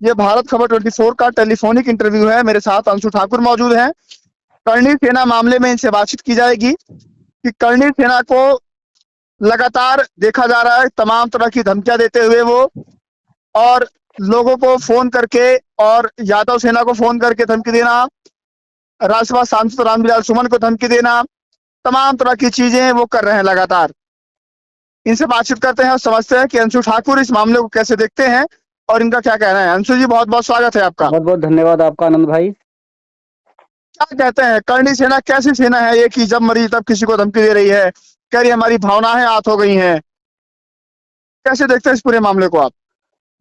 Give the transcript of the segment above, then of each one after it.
ये भारत खबर 24 का टेलीफोनिक इंटरव्यू है। मेरे साथ अंशु ठाकुर मौजूद हैं। करणी सेना मामले में इनसे बातचीत की जाएगी कि करणी सेना को लगातार देखा जा रहा है तमाम तरह की धमकियां देते हुए वो, और लोगों को फोन करके और यादव सेना को फोन करके धमकी देना, राज्यसभा सांसद रामविलास सुमन को धमकी देना, तमाम तरह की चीजें वो कर रहे हैं लगातार। इनसे बातचीत करते हैं और समझते हैं कि अंशु ठाकुर इस मामले को कैसे देखते हैं और इनका क्या कहना है। अंशु जी, बहुत बहुत स्वागत है आपका। बहुत बहुत धन्यवाद आपका आनंद भाई। क्या कहते हैं, करणी सेना कैसी सेना है ये कि जब मरी तब किसी को धमकी दे रही है, कह रही हमारी भावनाएं आहत हो गई हैं? कैसे देखते हैं इस पूरे मामले को आप?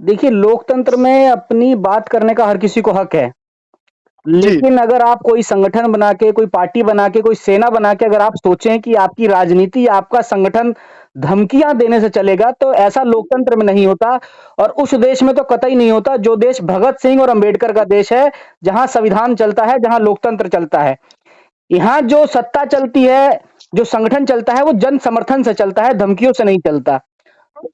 देखिए, लोकतंत्र में अपनी बात करने का हर किसी को हक है, जी लेकिन अगर आप कोई संगठन बना के, कोई पार्टी बना के, कोई सेना बना के अगर आप सोचें कि आपकी राजनीति, आपका संगठन धमकियां देने से चलेगा, तो ऐसा लोकतंत्र में नहीं होता। और उस देश में तो कतई नहीं होता जो देश भगत सिंह और अंबेडकर का देश है, जहां संविधान चलता है, जहां लोकतंत्र चलता है। यहाँ जो सत्ता चलती है, जो संगठन चलता है, वो जन समर्थन से चलता है, धमकियों से नहीं चलता।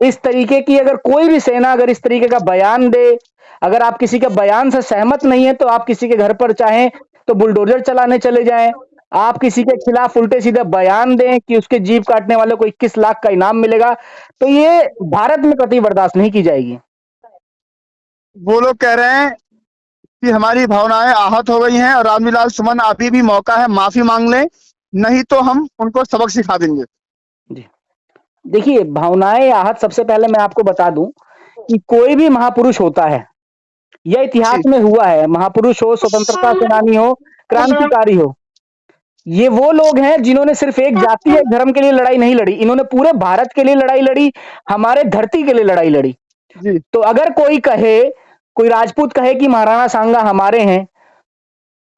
इस तरीके की अगर कोई भी सेना अगर इस तरीके का बयान दे, अगर आप किसी के बयान से सहमत नहीं है, तो आप किसी के घर पर चाहें तो बुलडोजर चलाने चले जाएं, आप किसी के खिलाफ उल्टे सीधे बयान दें कि उसके जीभ काटने वाले को 21 लाख का इनाम मिलेगा, तो ये भारत में कतई बर्दाश्त नहीं की जाएगी। वो लोग कह रहे हैं कि हमारी भावनाएं आहत हो गई हैं और रामविलास सुमन अभी भी मौका है, माफी मांग लें, नहीं तो हम उनको सबक सिखा देंगे। जी, देखिए, भावनाएं आहत, सबसे पहले मैं आपको बता दूं कि कोई भी महापुरुष होता है, यह इतिहास जी में हुआ है, महापुरुष हो, स्वतंत्रता सेनानी हो, क्रांतिकारी हो, ये वो लोग हैं जिन्होंने सिर्फ एक जाति या धर्म के लिए लड़ाई नहीं लड़ी, इन्होंने पूरे भारत के लिए लड़ाई लड़ी, हमारे धरती के लिए लड़ाई लड़ी। जी तो अगर कोई कहे, कोई राजपूत कहे कि महाराणा सांगा हमारे हैं,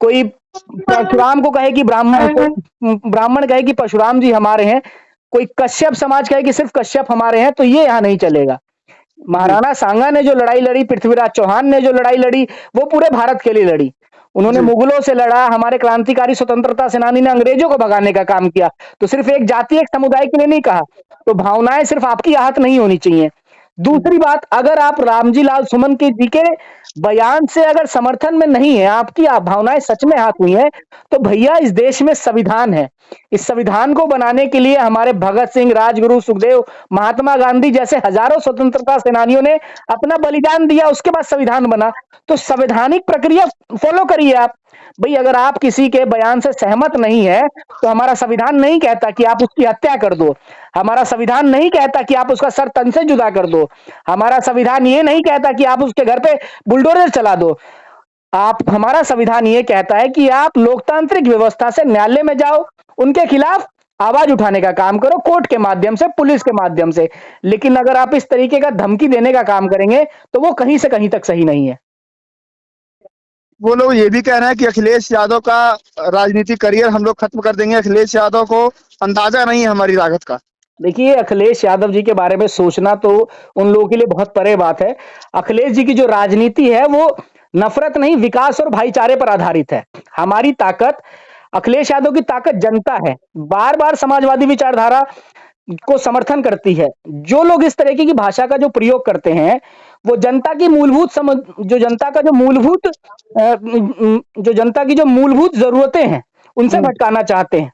कोई परशुराम को कहे कि ब्राह्मण कहे कि परशुराम जी हमारे हैं, कोई कश्यप समाज कहे कि सिर्फ कश्यप हमारे हैं, तो ये यहां नहीं चलेगा। जी महाराणा सांगा ने जो लड़ाई लड़ी, पृथ्वीराज चौहान ने जो लड़ाई लड़ी, वो पूरे भारत के लिए लड़ी। उन्होंने जी मुगलों से लड़ा, हमारे क्रांतिकारी स्वतंत्रता सेनानी ने अंग्रेजों को भगाने का काम किया। तो सिर्फ एक जाति, एक समुदाय के लिए नहीं कहा। तो भावनाएं सिर्फ आपकी आहत नहीं होनी चाहिए। दूसरी बात, अगर आप रामजी लाल सुमन के जी के बयान से अगर समर्थन में नहीं है, आपकी भावनाएं सच में आहत हुई हैं, तो भैया इस देश में संविधान है। इस संविधान को बनाने के लिए हमारे भगत सिंह, राजगुरु, सुखदेव, महात्मा गांधी जैसे हजारों स्वतंत्रता सेनानियों ने अपना बलिदान दिया, उसके बाद संविधान बना। तो संवैधानिक प्रक्रिया फॉलो करिए आप। भाई, अगर आप किसी के बयान से सहमत नहीं है, तो हमारा संविधान नहीं कहता कि आप उसकी हत्या कर दो, हमारा संविधान नहीं कहता कि आप उसका सर तन से जुदा कर दो, हमारा संविधान ये नहीं कहता कि आप उसके घर पे बुलडोजर चला दो। आप, हमारा संविधान ये कहता है कि आप लोकतांत्रिक व्यवस्था से न्यायालय में जाओ, उनके खिलाफ आवाज उठाने का काम करो, कोर्ट के माध्यम से, पुलिस के माध्यम से। लेकिन अगर आप इस तरीके का धमकी देने का काम करेंगे, तो वो कहीं से कहीं तक सही नहीं है। वो लोग ये भी कह रहे हैं कि अखिलेश यादव का राजनीतिक करियर हम लोग खत्म कर देंगे। अखिलेश यादव को अंदाजा नहीं है हमारी ताकत का। देखिए, अखिलेश यादव जी के बारे में सोचना तो उन लोगों के लिए बहुत परे बात है। अखिलेश जी की जो राजनीति है, वो नफरत नहीं, विकास और भाईचारे पर आधारित है। हमारी ताकत, अखिलेश यादव की ताकत जनता है, बार बार समाजवादी विचारधारा को समर्थन करती है। जो लोग इस तरीके की भाषा का जो प्रयोग करते हैं, वो जनता की मूलभूत जो जनता का जो मूलभूत जो जनता की जो मूलभूत जरूरतें हैं, उनसे भटकाना चाहते हैं।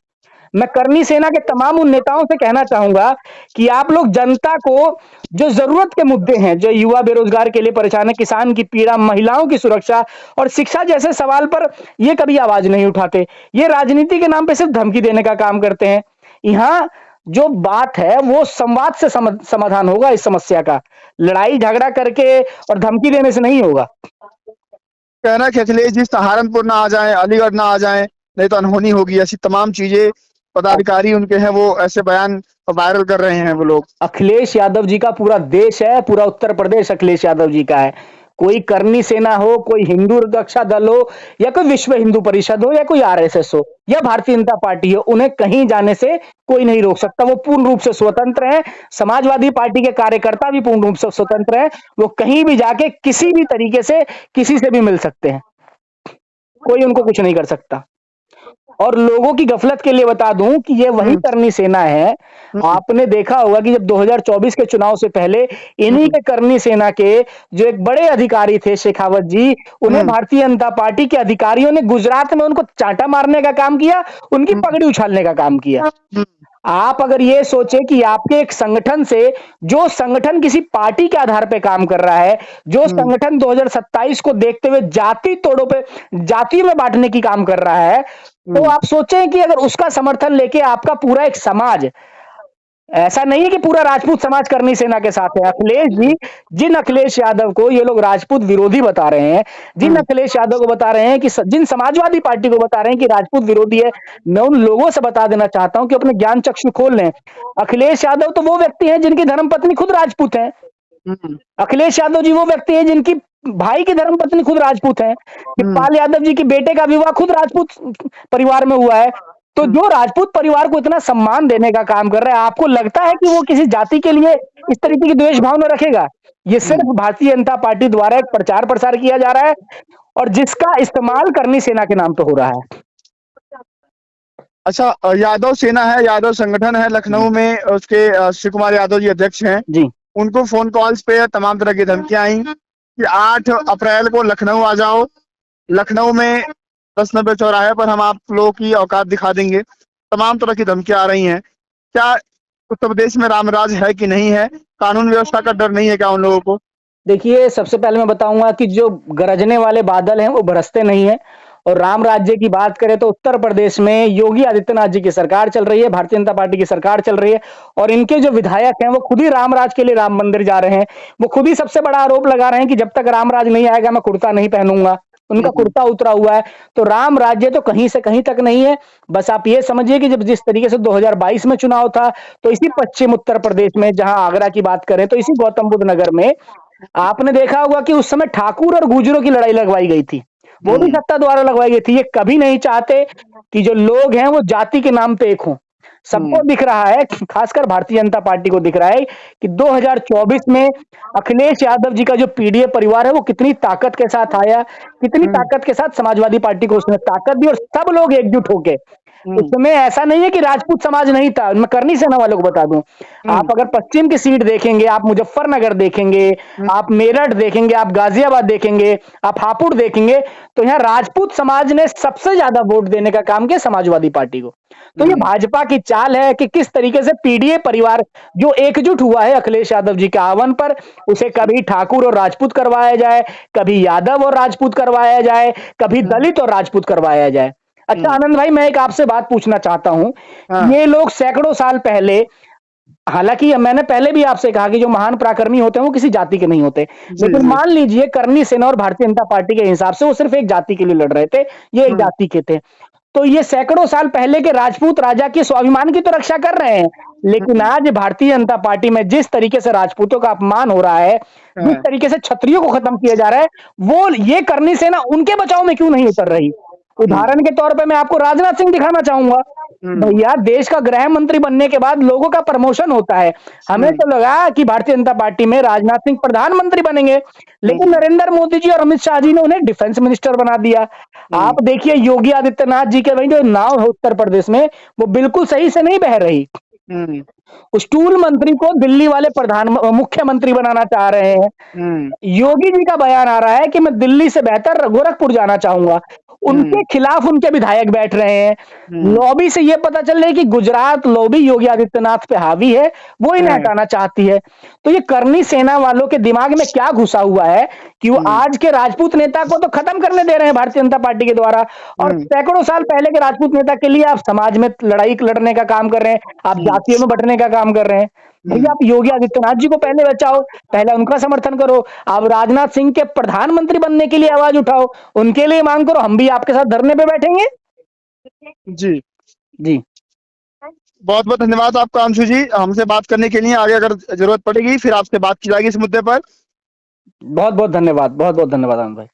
मैं करनी सेना के तमाम उन नेताओं से कहना चाहूंगा कि आप लोग जनता को जो जरूरत के मुद्दे हैं, जो युवा बेरोजगार के लिए परेशान है, किसान की पीड़ा, महिलाओं की सुरक्षा और शिक्षा जैसे सवाल पर ये कभी आवाज नहीं उठाते। ये राजनीति के नाम पे सिर्फ धमकी देने का काम करते हैं। यहाँ जो बात है, वो संवाद से समाधान होगा इस समस्या का, लड़ाई झगड़ा करके और धमकी देने से नहीं होगा। कहना कि अखिलेश जी सहारनपुर ना आ जाएं, अलीगढ़ ना आ जाएं, नहीं तो अनहोनी होगी, ऐसी तमाम चीजें पदाधिकारी उनके हैं, वो ऐसे बयान वायरल कर रहे हैं वो लोग। अखिलेश यादव जी का पूरा देश है, पूरा उत्तर प्रदेश अखिलेश यादव जी का है। कोई करनी सेना हो, कोई हिंदू रक्षा दल हो, या कोई विश्व हिंदू परिषद हो, या कोई आरएसएस हो, या भारतीय जनता पार्टी हो, उन्हें कहीं जाने से कोई नहीं रोक सकता। वो पूर्ण रूप से स्वतंत्र है। समाजवादी पार्टी के कार्यकर्ता भी पूर्ण रूप से स्वतंत्र है। वो कहीं भी जाके किसी भी तरीके से किसी से भी मिल सकते हैं, कोई उनको कुछ नहीं कर सकता। और लोगों की गफलत के लिए बता दूं कि ये वही हम्म, करनी सेना है। हम्म, आपने देखा होगा कि जब 2024 के चुनाव से पहले इन्हीं हम्म, के करनी सेना के जो एक बड़े अधिकारी थे शेखावत जी, उन्हें हम्म, भारतीय जनता पार्टी के अधिकारियों ने गुजरात में उनको चांटा मारने का काम किया, उनकी हम्म, पगड़ी उछालने का काम किया। हम्म, आप अगर ये सोचे कि आपके एक संगठन से, जो संगठन किसी पार्टी के आधार पे काम कर रहा है, जो हम्म, संगठन 2027 को देखते हुए जाति तोड़ों पे, जातियों में बांटने की काम कर रहा है, तो हम्म, आप सोचें कि अगर उसका समर्थन लेके आपका पूरा एक समाज, ऐसा नहीं है कि पूरा राजपूत समाज करनी सेना के साथ है। अखिलेश जी, जिन अखिलेश यादव को ये लोग राजपूत विरोधी बता रहे हैं, जिन हम्म, अखिलेश यादव को बता रहे हैं कि जिन समाजवादी पार्टी को बता रहे हैं कि राजपूत विरोधी है, मैं उन लोगों से बता देना चाहता हूं कि अपने ज्ञान चक्षु खोल लें। अखिलेश यादव तो वो व्यक्ति हैं जिनकी धर्मपत्नी खुद राजपूत है। हम्म, अखिलेश यादव जी वो व्यक्ति हैं जिनकी भाई की धर्मपत्नी खुद राजपूत है, हम्म, शिवपाल यादव जी के बेटे का विवाह खुद राजपूत परिवार में हुआ है। तो हम्म, जो राजपूत परिवार को इतना सम्मान देने का काम कर रहा है, आपको लगता है कि वो किसी जाति के लिए इस तरीके की द्वेष भावना रखेगा? ये हम्म। सिर्फ भारतीय जनता पार्टी द्वारा एक प्रचार प्रसार किया जा रहा है, और जिसका इस्तेमाल करनी सेना के नाम पे हो रहा है। अच्छा, यादव सेना है, यादव संगठन है जी। लखनऊ में, उसके शिव कुमार यादव जी अध्यक्ष हैं। जी। उनको फोन कॉल्स पे तमाम तरह की धमकियां आई कि 8 अप्रैल को लखनऊ आ जाओ, लखनऊ में 10 नंबर चौराहे पर हम आप लोगों की औकात दिखा देंगे। तमाम तरह की धमकियां आ रही हैं। क्या उत्तर प्रदेश में रामराज है कि नहीं है? कानून व्यवस्था का डर नहीं है क्या उन लोगों को? देखिए, सबसे पहले मैं बताऊंगा कि जो गरजने वाले बादल हैं वो बरसते नहीं है। और राम राज्य की बात करें तो उत्तर प्रदेश में योगी आदित्यनाथ जी की सरकार चल रही है, भारतीय जनता पार्टी की सरकार चल रही है, और इनके जो विधायक हैं वो खुद ही रामराज के लिए राम मंदिर जा रहे हैं। वो खुद ही सबसे बड़ा आरोप लगा रहे हैं कि जब तक रामराज नहीं आएगा मैं कुर्ता नहीं पहनूंगा। उनका हम्म, कुर्ता उतरा हुआ है। तो राम राज्य तो कहीं से कहीं तक नहीं है। बस आप ये समझिए कि जब जिस तरीके से 2022 में चुनाव था, तो इसी पश्चिम उत्तर प्रदेश में, जहां आगरा की बात करें तो इसी गौतम बुद्ध नगर में आपने देखा होगा कि उस समय ठाकुर और गुर्जरों की लड़ाई लगवाई गई थी। वो भी हम्म, सत्ता द्वारा लगवाई गई थी। ये कभी नहीं चाहते कि जो लोग हैं वो जाति के नाम पे एक हों। सबको हम्म, दिख रहा है, खासकर भारतीय जनता पार्टी को दिख रहा है कि 2024 में अखिलेश यादव जी का जो पीडीए परिवार है वो कितनी ताकत के साथ आया, कितनी हम्म, ताकत के साथ समाजवादी पार्टी को उसने ताकत दी, और सब लोग एकजुट होके। हम्म, उसमें ऐसा नहीं है कि राजपूत समाज नहीं था। मैं करनी सेना वालों को बता दूं, हम्म, आप अगर पश्चिम की सीट देखेंगे, आप मुजफ्फरनगर देखेंगे, हम्म, आप मेरठ देखेंगे, आप गाजियाबाद देखेंगे, आप हापुड़ देखेंगे, तो यहाँ राजपूत समाज ने सबसे ज्यादा वोट देने का काम किया समाजवादी पार्टी को। तो ये हम्म, भाजपा की चाल है कि किस तरीके से पीडीए परिवार जो एकजुट हुआ है अखिलेश यादव जी के आह्वान पर, उसे कभी ठाकुर और राजपूत करवाया जाए, कभी यादव और राजपूत करवाया जाए, कभी हम्म, दलित और राजपूत करवाया जाए। अच्छा हम्म, आनंद भाई, मैं एक आपसे बात पूछना चाहता हूं। हाँ, ये लोग सैकड़ों साल पहले, हालांकि मैंने पहले भी आपसे कहा कि जो महान पराक्रमी होते हैं वो किसी जाति के नहीं होते, जी, लेकिन जी, मान लीजिए करनी सेना और भारतीय जनता पार्टी के हिसाब से वो सिर्फ एक जाति के लिए लड़ रहे थे, ये एक हम्म, जाति के थे। तो ये सैकड़ों साल पहले के राजपूत राजा के स्वाभिमान की तो रक्षा कर रहे हैं, लेकिन हम्म, आज भारतीय जनता पार्टी में जिस तरीके से राजपूतों का अपमान हो रहा है, जिस हाँ, तरीके से क्षत्रियों को खत्म किया जा रहा है, वो ये करनी सेना उनके बचाव में क्यों नहीं उतर रही? हम्म, उदाहरण के तौर पे मैं आपको राजनाथ सिंह दिखाना चाहूंगा। हम्म, भैया, देश का गृह मंत्री बनने के बाद लोगों का प्रमोशन होता है। हमें हम्म, तो लगा कि भारतीय जनता पार्टी में राजनाथ सिंह प्रधानमंत्री बनेंगे, लेकिन हम्म, नरेंद्र मोदी जी और अमित शाह जी ने उन्हें डिफेंस मिनिस्टर बना दिया। हम्म, आप देखिए योगी आदित्यनाथ जी के भाई जो नाव है उत्तर प्रदेश में, वो बिल्कुल सही से नहीं बह रही। हम्म, उस टूल मंत्री को दिल्ली वाले मुख्यमंत्री बनाना चाह रहे हैं। हम्म, योगी जी का बयान आ रहा है कि मैं दिल्ली से बेहतर गोरखपुर जाना चाहूंगा। उनके हम्म, खिलाफ उनके विधायक बैठ रहे हैं। हम्म, लॉबी से यह पता चल रहा है कि गुजरात लॉबी योगी आदित्यनाथ पे हावी है, वो इन्हें हाँ, हटाना चाहती है। तो ये करनी सेना वालों के दिमाग में क्या घुसा हुआ है कि वो हम्म, आज के राजपूत नेता को तो खत्म करने दे रहे हैं भारतीय जनता पार्टी के द्वारा, और हम्म, सैकड़ों साल पहले के राजपूत नेता के लिए आप समाज में लड़ाई लड़ने का काम कर रहे हैं, आप हम्म, जातियों में बंटने का काम कर रहे हैं। भैया, हम्म, आप योगी आदित्यनाथ जी को पहले बचाओ, पहले उनका समर्थन करो। आप राजनाथ सिंह के प्रधानमंत्री बनने के लिए आवाज उठाओ, उनके लिए मांग करो, हम भी आपके साथ धरने पे बैठेंगे। जी। जी। बहुत बहुत धन्यवाद आपका अंशु जी, हमसे बात करने के लिए। आगे अगर जरूरत पड़ेगी फिर आपसे बात की जाएगी इस मुद्दे पर। बहुत बहुत धन्यवाद, बहुत बहुत धन्यवाद आनंद भाई।